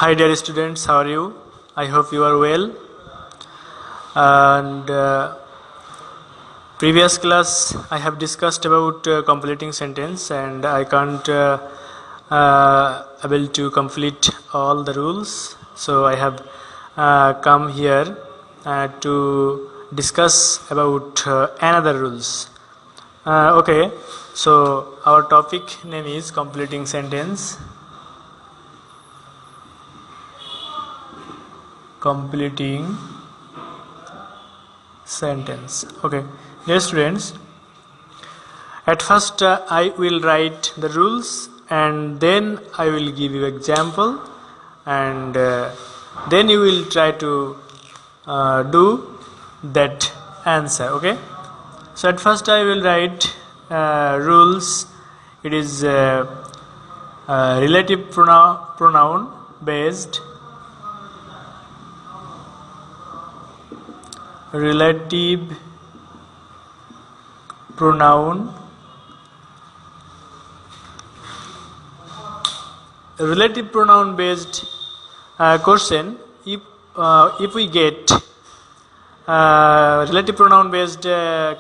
Hi dear students, how are you? I hope you are well. And previous class I have discussed about completing sentence, and I can't able to complete all the rules. So I have come here to discuss about another rules. Okay, so our topic name is completing sentence. Completing sentence. Okay, dear students, at first I will write the rules and then I will give you example, and then you will try to do that answer. Okay, so at first I will write rules. It is relative pronoun based. Relative pronoun based question. If we get relative pronoun based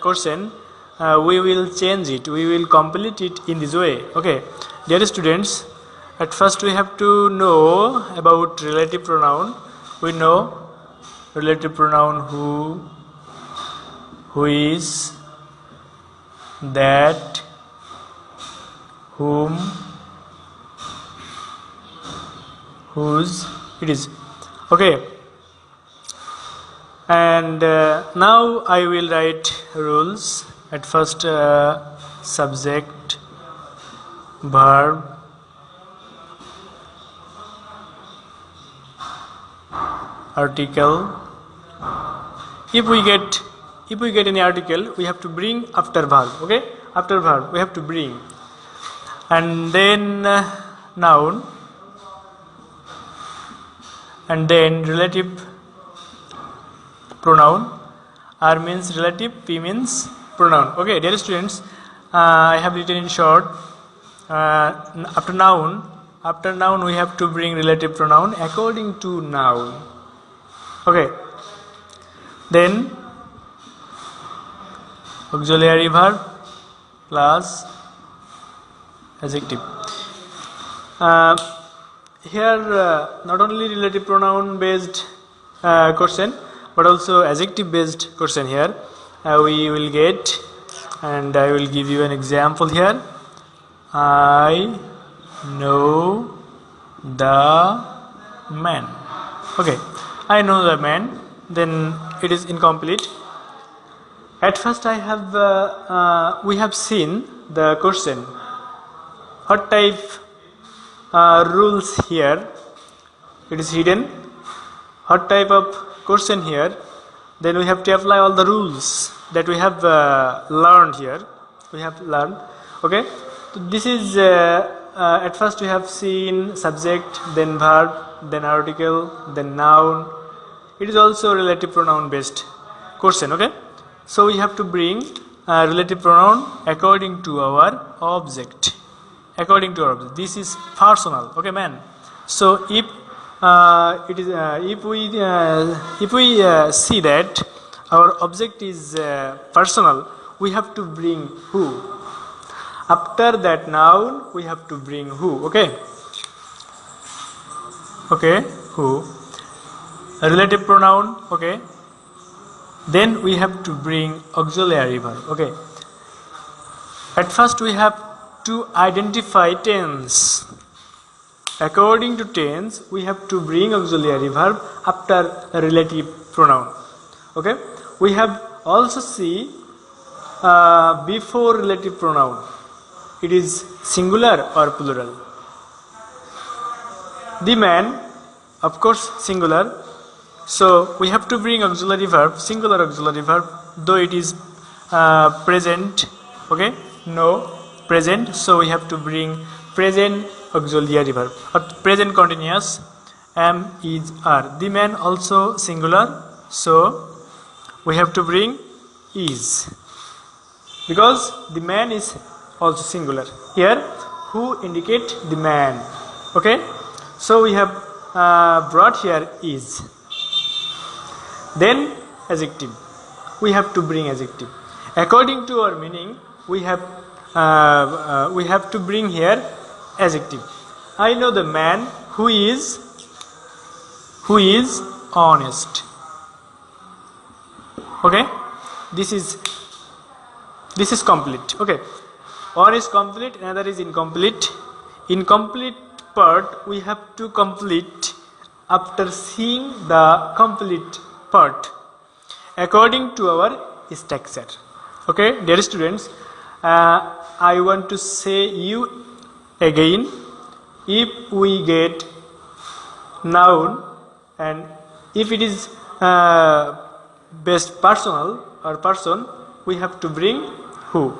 question, we will change it, we will complete it in this way. Okay, dear students, at first we have to know about relative pronoun. We know relative pronoun who is, that, whom, whose, it is. Okay, and now I will write rules. At first subject, verb, article. If we get any article, we have to bring after verb. Okay, after verb we have to bring, and then noun, and then relative pronoun. R means relative, P means pronoun. Okay, dear students, I have written in short. After noun we have to bring relative pronoun according to noun. Okay, then auxiliary verb plus adjective. Here not only relative pronoun based question, but also adjective based question here we will get, and I will give you an example here. I know the man. Okay, I know the man, then it is incomplete. At first I have we have seen the question. What type rules here? It is hidden. What type of question here? Then we have to apply all the rules that we have learned here. We have learned. Okay, so this is at first we have seen subject, then verb, then article, then noun. It is also relative pronoun based question. Okay, so we have to bring relative pronoun according to our object. According to our object. This is personal. Okay, man. So if it is if we see that our object is personal, we have to bring who. After that noun we have to bring who. Okay, who, a relative pronoun. Okay, then we have to bring auxiliary verb. Okay, at first we have to identify tense. According to tense we have to bring auxiliary verb after a relative pronoun. Okay, we have also see before relative pronoun, it is singular or plural. The man, of course singular, so we have to bring auxiliary verb, singular auxiliary verb, though it is present. Okay, no, present, so we have to bring present auxiliary verb or present continuous, am, is, are. The man also singular, so we have to bring is, because the man is also singular. Here who indicate the man. Okay, so we have brought here is. Then adjective. We have to bring adjective. According to our meaning, we have to bring here adjective. I know the man who is honest. Okay, this is complete. Okay, one is complete, another is incomplete. Incomplete part we have to complete after seeing the complete part according to our structure. Okay, dear students, I want to say you again, if we get noun and if it is based personal or person, we have to bring who.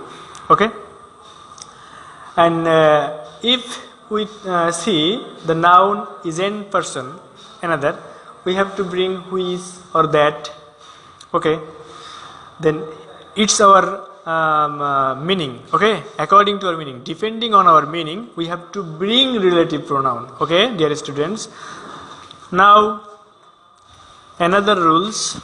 Okay, and if we see the noun is in person another, we have to bring who is or that. Okay, then it's our meaning. Okay, according to our meaning, depending on our meaning, we have to bring relative pronoun. Okay, dear students, now another rules.